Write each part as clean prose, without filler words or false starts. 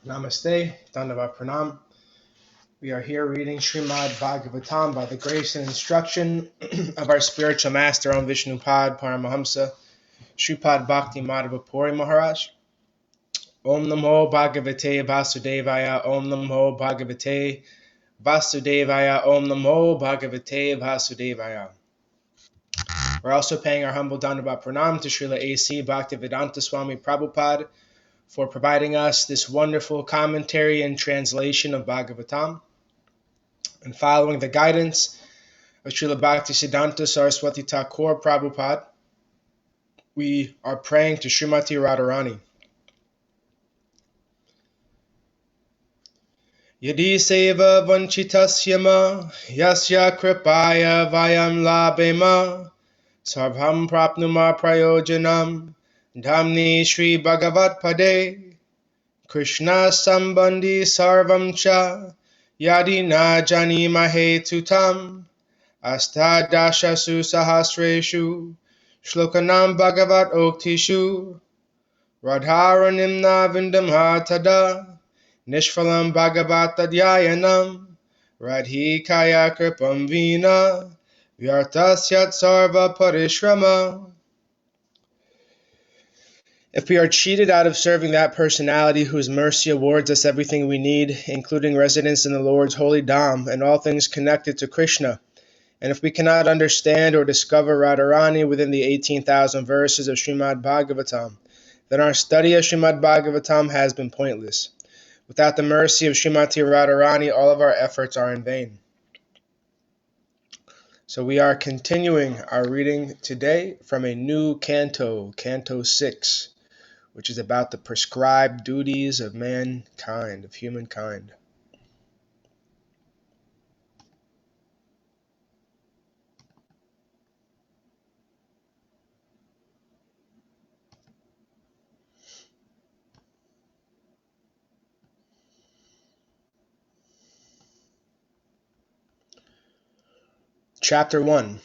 Namaste, Dandava Pranam. We are here reading Srimad Bhagavatam by the grace and instruction of our spiritual master on Vishnupad Paramahamsa, Shripad Bhakti Madhava Puri Maharaj. Om Namo Bhagavate Vasudevaya, Om Namo Bhagavate Vasudevaya, Om Namo Bhagavate Vasudevaya. We're also paying our humble Dandava Pranam to Srila A.C. Bhaktivedanta Swami Prabhupada for providing us this wonderful commentary and translation of Bhagavatam. And following the guidance of Srila Bhaktisiddhanta Saraswati Thakur Prabhupada, we are praying to Śrīmatī Rādhārāṇī. Yadi sevā-vañcitāḥ yasyāḥ kṛpayā vayaṃ labhema sarvaṃ prāpnumaḥ prayojanaṃ dhāmni śrī-bhagavat pade Kṛṣṇa-sambandhi sarvaṃ Yadi na jānīmahe tutam Aṣṭādaśasu sahasreṣu ślokānāṃ bhāgavat-oktiṣu Rādhārānīṃ na vindāmaḥ tadā niṣphalaṃ bhagavat yayinam radhikaya kripam vina vyartasyat sarva-pariśramaḥ. If we are cheated out of serving that personality whose mercy awards us everything we need, including residence in the Lord's holy Dham and all things connected to Krishna, and if we cannot understand or discover Rādhārānīṃ within the 18,000 verses of Srimad Bhagavatam, then our study of Srimad Bhagavatam has been pointless. Without the mercy of Śrīmatī Rādhārāṇī, all of our efforts are in vain. So we are continuing our reading today from a new canto, Canto 6, which is about the prescribed duties of mankind, of humankind. Chapter 1.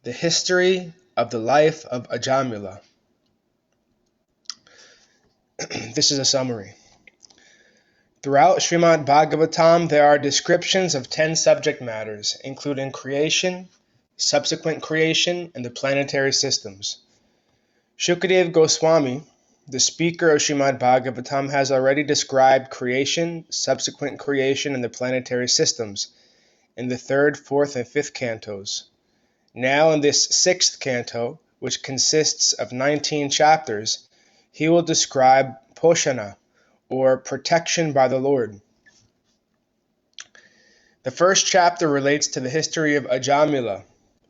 The History of the Life of Ajamila. This is a summary. Throughout Srimad Bhagavatam, there are descriptions of 10 subject matters, including creation, subsequent creation, and the planetary systems. Shukadeva Goswami, the speaker of Srimad Bhagavatam, has already described creation, subsequent creation, and the planetary systems in the 3rd, 4th, and 5th cantos. Now in this 6th canto, which consists of 19 chapters, he will describe poshana, or protection by the Lord. The first chapter relates to the history of Ajamila,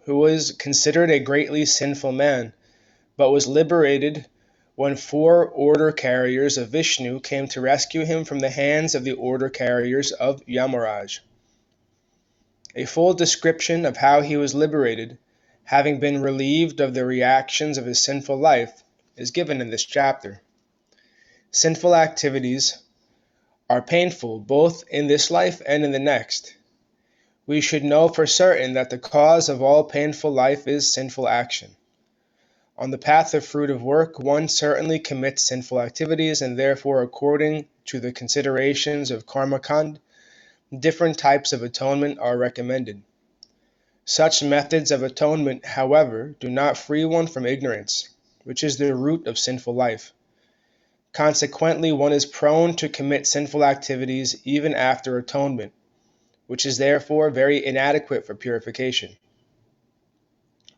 who was considered a greatly sinful man, but was liberated when 4 order carriers of Vishnu came to rescue him from the hands of the order carriers of Yamaraj. A full description of how he was liberated, having been relieved of the reactions of his sinful life, is given in this chapter. Sinful activities are painful both in this life and in the next. We should know for certain that the cause of all painful life is sinful action. On the path of fruit of work, one certainly commits sinful activities, and therefore, according to the considerations of karma kand, different types of atonement are recommended. Such methods of atonement, however, do not free one from ignorance, which is the root of sinful life. Consequently, one is prone to commit sinful activities even after atonement, which is therefore very inadequate for purification.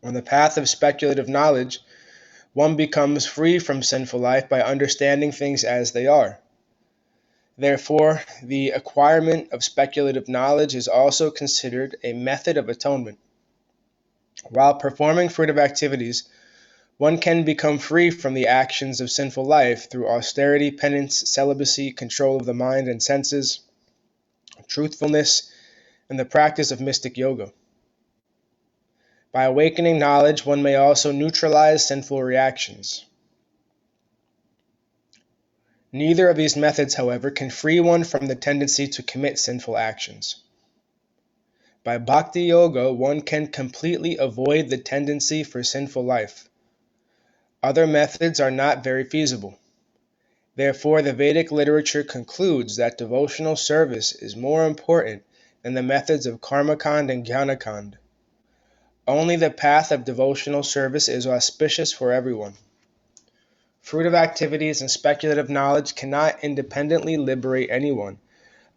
On the path of speculative knowledge, one becomes free from sinful life by understanding things as they are. Therefore, the acquirement of speculative knowledge is also considered a method of atonement. While performing fruitive activities, one can become free from the actions of sinful life through austerity, penance, celibacy, control of the mind and senses, truthfulness, and the practice of mystic yoga. By awakening knowledge, one may also neutralize sinful reactions. Neither of these methods, however, can free one from the tendency to commit sinful actions. By bhakti yoga, one can completely avoid the tendency for sinful life. Other methods are not very feasible. Therefore, the Vedic literature concludes that devotional service is more important than the methods of karmakand and jnanakand. Only the path of devotional service is auspicious for everyone. Fruitive activities and speculative knowledge cannot independently liberate anyone,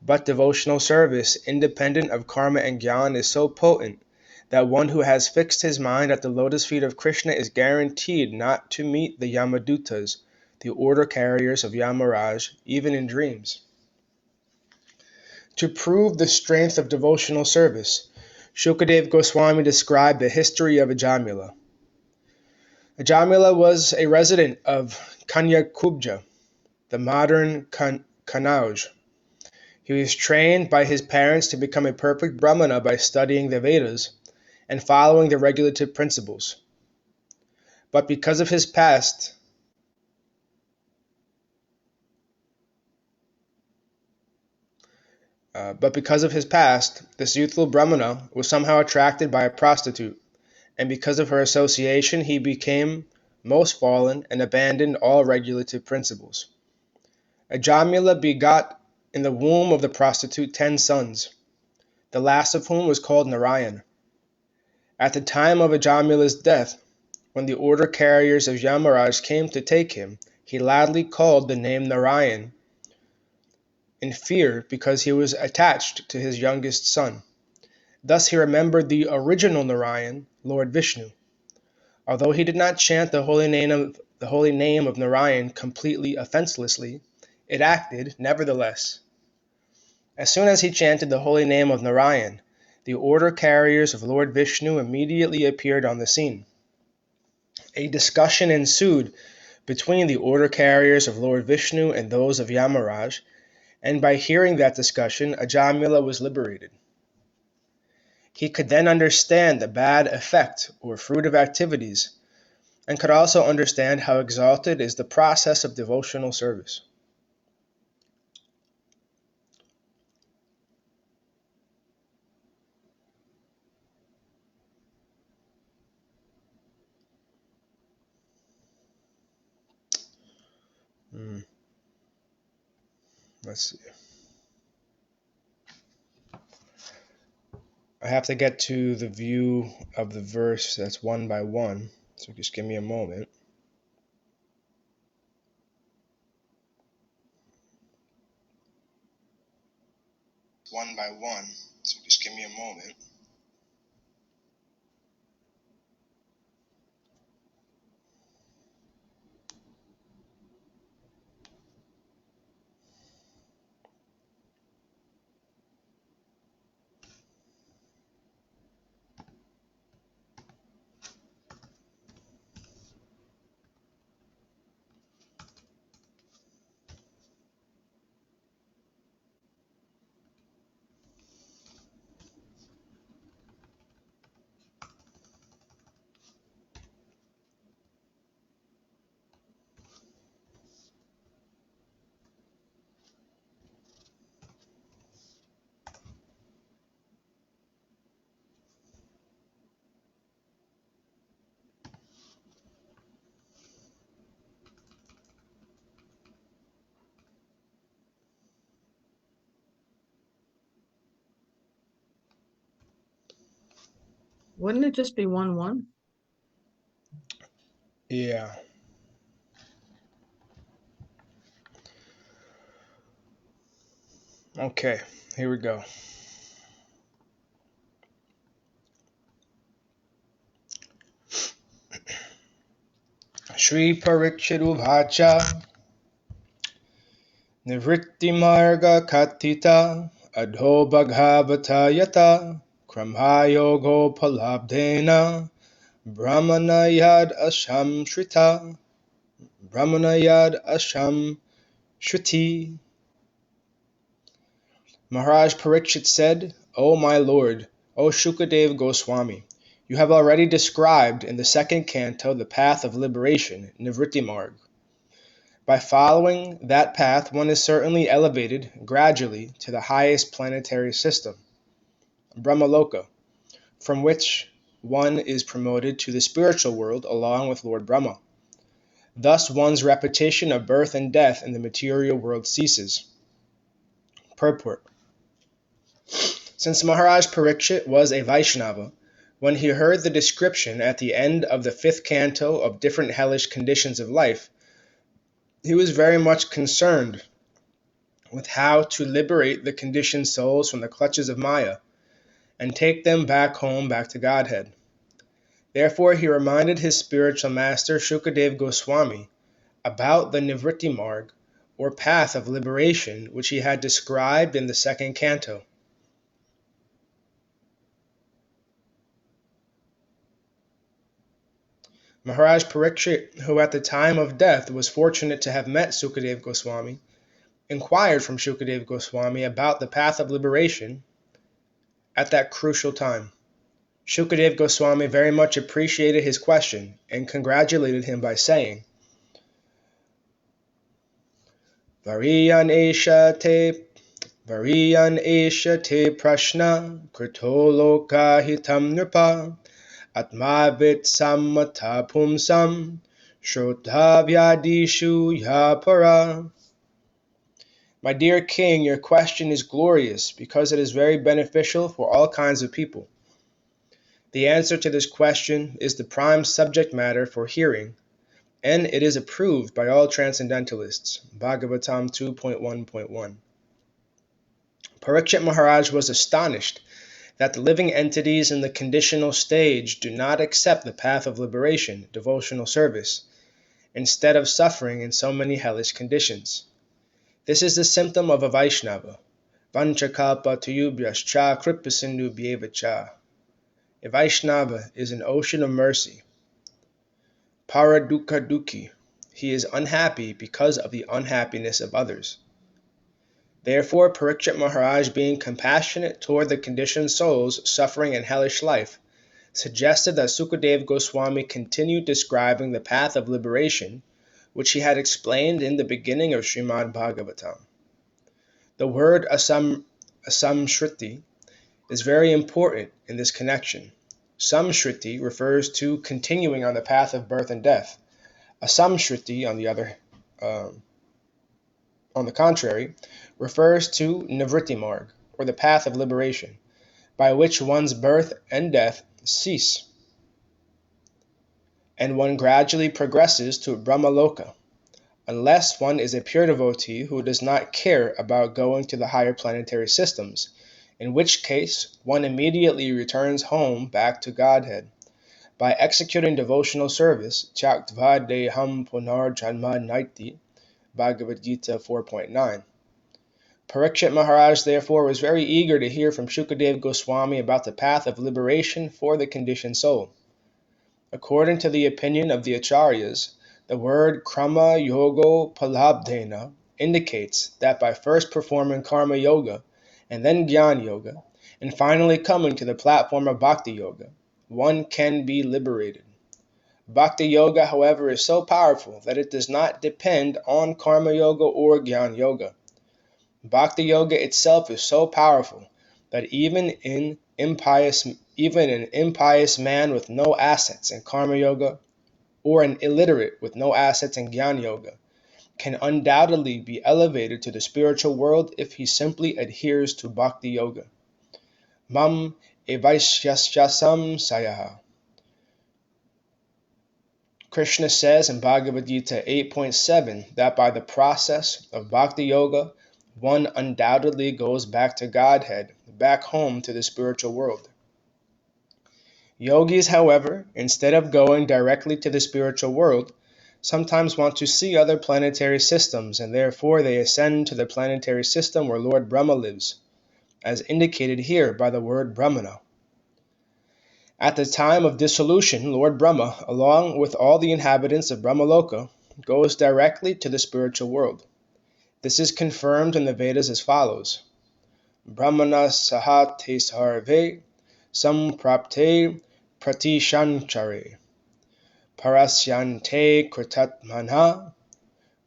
but devotional service, independent of karma and jnana, is so potent that one who has fixed his mind at the lotus feet of Krishna is guaranteed not to meet the Yamadutas, the order carriers of Yamaraj, even in dreams. To prove the strength of devotional service, Shukadeva Goswami described the history of Ajamila. Ajamila was a resident of Kanyakubja, the modern Kannauj. He was trained by his parents to become a perfect Brahmana by studying the Vedas and following the regulative principles. But because of his past, this youthful Brahmana was somehow attracted by a prostitute, and because of her association he became most fallen and abandoned all regulative principles. Ajamila begot in the womb of the prostitute 10 sons, the last of whom was called Narayan. At the time of Ajamila's death, when the order carriers of Yamaraj came to take him, he loudly called the name Narayan in fear because he was attached to his youngest son. Thus he remembered the original Narayan, Lord Vishnu. Although he did not chant the holy name of Narayan completely offenselessly, it acted nevertheless. As soon as he chanted the holy name of Narayan, the order carriers of Lord Vishnu immediately appeared on the scene. A discussion ensued between the order carriers of Lord Vishnu and those of Yamaraj, and by hearing that discussion, Ajamila was liberated. He could then understand the bad effect or fruit of activities, and could also understand how exalted is the process of devotional service. Let's see. I have to get to the view of the verse that's one by one, so just give me a moment. One by one, so just give me a moment. Wouldn't it just be 1-1? Yeah. Okay, here we go. Shri-parikṣiruvacha nivritti-marga kathita adho bhagavata yata kṛpayā palabdhena brahmanayad asham shruti. Maharaj Parikshit said, O my Lord, O Shukadeva Goswami, you have already described in the second canto the path of liberation, Nivritti Marg. By following that path, one is certainly elevated gradually to the highest planetary system, Brahmaloka, from which one is promoted to the spiritual world along with Lord Brahma. Thus one's repetition of birth and death in the material world ceases. Purport. Since Maharaj Parikshit was a Vaishnava, when he heard the description at the end of the 5th canto of different hellish conditions of life, he was very much concerned with how to liberate the conditioned souls from the clutches of Maya and take them back home, back to Godhead. Therefore, he reminded his spiritual master, Shukadeva Goswami, about the Nivritti Marg, or path of liberation, which he had described in the 2nd canto. Maharaj Parikshit, who at the time of death was fortunate to have met Sukadeva Goswami, inquired from Shukadeva Goswami about the path of liberation at that crucial time. Shukadeva Goswami very much appreciated his question and congratulated him by saying, Variyan esha te prashna krito loka hitam nripa atmavit sammata pumsam shrotavyadishu yapara. My dear king, your question is glorious because it is very beneficial for all kinds of people. The answer to this question is the prime subject matter for hearing, and it is approved by all transcendentalists. Bhagavatam 6.1.1. Parikshit Maharaj was astonished that the living entities in the conditional stage do not accept the path of liberation, devotional service, instead of suffering in so many hellish conditions. This is the symptom of a Vaishnava. Vanchakalpa tuyubhyascha kripasindubhyevacha. A Vaishnava is an ocean of mercy. Paradukha dukhi. He is unhappy because of the unhappiness of others. Therefore, Parikshit Maharaj, being compassionate toward the conditioned souls suffering in hellish life, suggested that Sukadeva Goswami continue describing the path of liberation, which he had explained in the beginning of Srimad Bhagavatam. The word asamshriti is very important in this connection. Samshriti refers to continuing on the path of birth and death. Asamshriti, on the contrary, refers to Nivritti Marg, or the path of liberation, by which one's birth and death cease, and one gradually progresses to Brahmaloka, unless one is a pure devotee who does not care about going to the higher planetary systems, in which case one immediately returns home back to Godhead. By executing devotional service, Tyaktva deham punar janma naiti, Bhagavad Gita 4.9. Parikshit Maharaj therefore was very eager to hear from Shukadeva Goswami about the path of liberation for the conditioned soul. According to the opinion of the Acharyas, the word krama yogo palabdhena indicates that by first performing karma yoga and then jnana yoga, and finally coming to the platform of bhakti yoga, one can be liberated. Bhakti yoga, however, is so powerful that it does not depend on karma yoga or jnana yoga. Bhakti yoga itself is so powerful that even an impious man with no assets in karma yoga, or an illiterate with no assets in jnana yoga, can undoubtedly be elevated to the spiritual world if he simply adheres to bhakti yoga. Mam evaishyasya sayaha. Krishna says in Bhagavad Gita 8.7 that by the process of bhakti yoga, one undoubtedly goes back to Godhead, back home to the spiritual world. Yogis, however, instead of going directly to the spiritual world, sometimes want to see other planetary systems, and therefore they ascend to the planetary system where Lord Brahma lives, as indicated here by the word Brahmana. At the time of dissolution, Lord Brahma, along with all the inhabitants of Brahmaloka, goes directly to the spiritual world. This is confirmed in the Vedas as follows: Brahmana sahate sarve samprapte pratishanchare parasyante kritatmana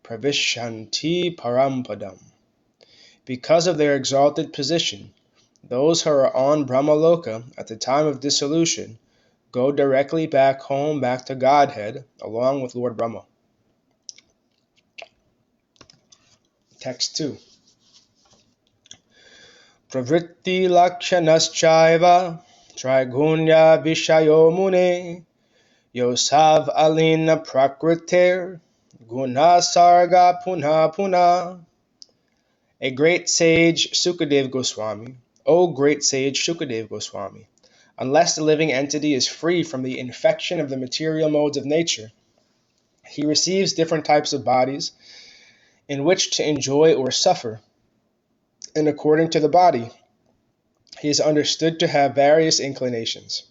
pravishyanti parampadam. Because of their exalted position, those who are on Brahmaloka at the time of dissolution go directly back home, back to Godhead, along with Lord Brahma. Text 2. Pravritti lakshanaschaiva trigunya vishayo mune yosav alina prakritir guna sarga punha punha. A great sage Sukadev Goswami, O great sage Sukadev Goswami, unless the living entity is free from the infection of the material modes of nature, he receives different types of bodies in which to enjoy or suffer. And according to the body, he is understood to have various inclinations.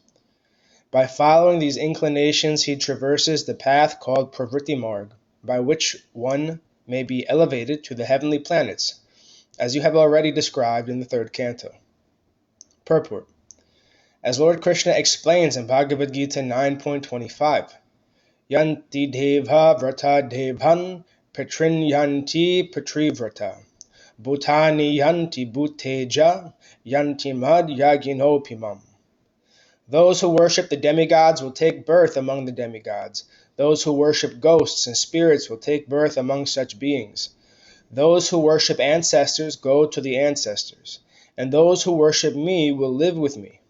By following these inclinations, he traverses the path called Pravritti Marg, by which one may be elevated to the heavenly planets, as you have already described in the third canto. Purport. As Lord Krishna explains in Bhagavad Gita 9.25, Yanti deva vrata devan petrin yanti petrivrata bhutani yanti bhuteja yanti mad yaginopimam. Those who worship the demigods will take birth among the demigods. Those who worship ghosts and spirits will take birth among such beings. Those who worship ancestors go to the ancestors, and those who worship me will live with me.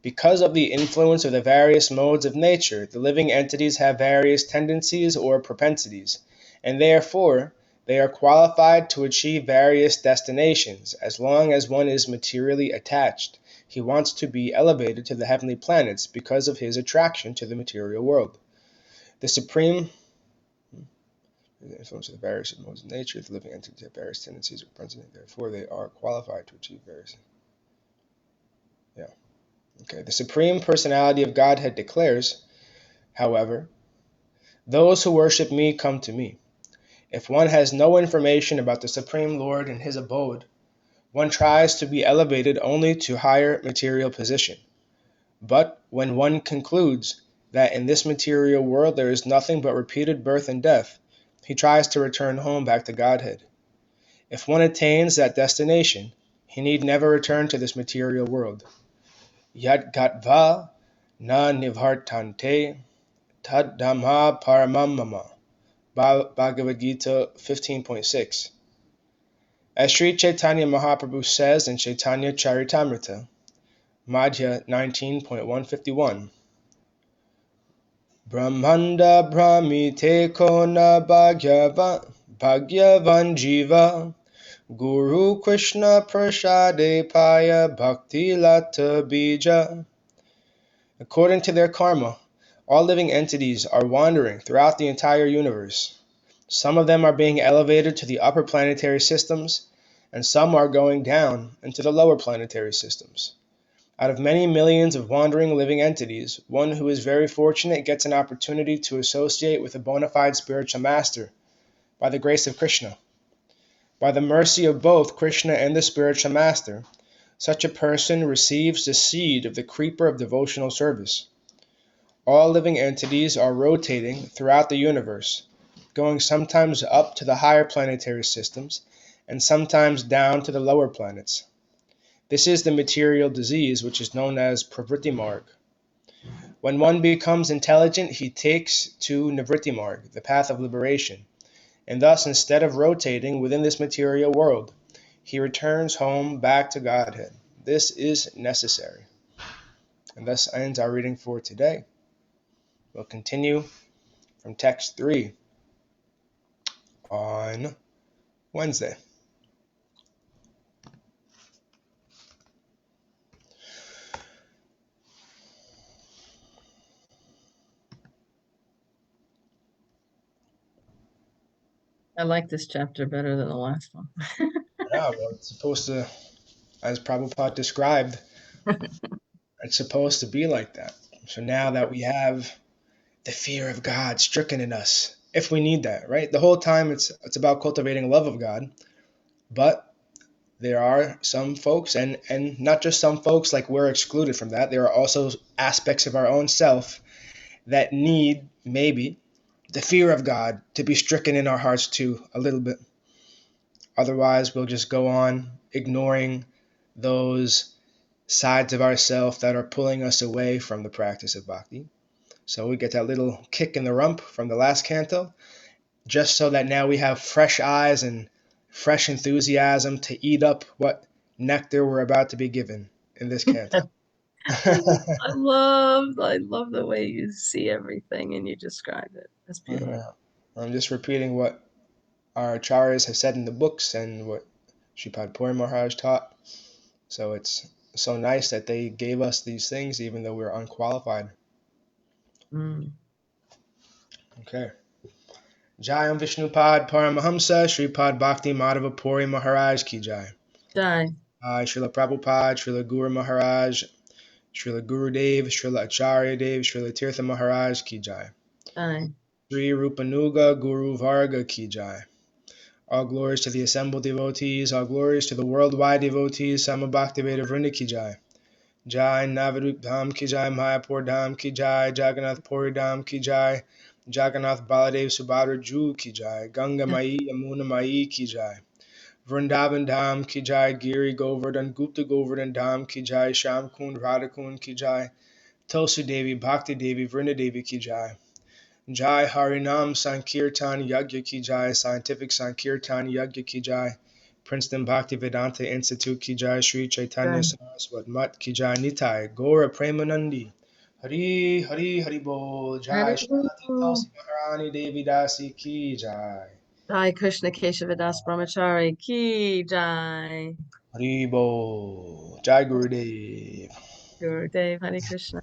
Because of the influence of the various modes of nature, the living entities have various tendencies or propensities, and therefore they are qualified to achieve various destinations. As long as one is materially attached, he wants to be elevated to the heavenly planets because of his attraction to the material world. The supreme influence of the various modes of nature, the living entities have various tendencies or propensities, therefore they are qualified to achieve various. The Supreme Personality of Godhead declares, however, those who worship me come to me. If one has no information about the Supreme Lord and his abode, one tries to be elevated only to higher material position. But when one concludes that in this material world there is nothing but repeated birth and death, he tries to return home back to Godhead. If one attains that destination, he need never return to this material world. Yad gatva na nivhartante tad dhamma paramamama. Bhagavad Gita 15.6. As Sri Chaitanya Mahaprabhu says in Chaitanya Charitamrita, Madhya 19.151, Brahmanda brahmite kona bhagyavan jiva Guru Krishna prasade paya bhakti lata bija. According to their karma, all living entities are wandering throughout the entire universe. Some of them are being elevated to the upper planetary systems, and some are going down into the lower planetary systems. Out of many millions of wandering living entities, one who is very fortunate gets an opportunity to associate with a bona fide spiritual master by the grace of Krishna. By the mercy of both Krishna and the spiritual master, such a person receives the seed of the creeper of devotional service. All living entities are rotating throughout the universe, going sometimes up to the higher planetary systems and sometimes down to the lower planets. This is the material disease which is known as Pravritti Marg. When one becomes intelligent, he takes to Nivritti Marg, the path of liberation, and thus instead of rotating within this material world, he returns home back to Godhead. This is necessary. And thus ends our reading for today. We'll continue from text 3 on Wednesday. I like this chapter better than the last one. Yeah, well, it's supposed to, as Prabhupada described, it's supposed to be like that. So now that we have the fear of God stricken in us, if we need that, right? The whole time it's about cultivating love of God, but there are some folks, and not just some folks, like we're excluded from that. There are also aspects of our own self that need, maybe, the fear of God to be stricken in our hearts too, a little bit. Otherwise, we'll just go on ignoring those sides of ourself that are pulling us away from the practice of bhakti. So we get that little kick in the rump from the last canto, just so that now we have fresh eyes and fresh enthusiasm to eat up what nectar we're about to be given in this canto. I love the way you see everything and you describe it. That's beautiful. I'm just repeating what our acharyas have said in the books and what Sripad Puri Maharaj taught. So it's so nice that they gave us these things even though we're unqualified. Okay. Jayam Vishnupad Paramahamsa Sripad Bhakti Madhava Puri Maharaj Ki Jai. Jai. Srila Prabhupada, Srila Guru Maharaj, Srila Gurudev, Srila Acharya Dev, Srila Tirtha Maharaj Ki Jai. Jai. Sri Rupanuga Guru Varga Ki Jai. All glories to the assembled devotees, all glories to the worldwide devotees, Sama Bhaktiveda Vrinda Ki Jai. Jai Navarup Dham Ki Jai, Mayapur Dham Ki Jai, Jagannath Puri Dham Ki Jai, Jagannath Baladev Subhadra Ju Ki Jai, Ganga Mai Yamuna Mai Ki Jai. Vrindavan Dham Ki Jai, Giri Govardhan, Gupta Govardhan Dham Ki Jai, Sham Kund, Radha Kund Ki Jai, Tulsi Devi, Bhakti Devi, Vrinda Devi Ki Jai. Jai Harinam Sankirtan Yagya Ki Jai, Scientific Sankirtan Yagya Ki Jai, Princeton Bhakti Vedanta Institute Ki Jai, Sri Chaitanya Saraswat Mat Ki Jai, Nitai, Gora Premanandi, Hari Hari Hari Bol, Jai Śrīmatī Tulsi Maharani Devi Dasi Ki Jai. Jai Krishna Kesavadas Brahmachari Ki Jai. Hari Bol, Jai Gurudev. Gurudev, Hare Krishna.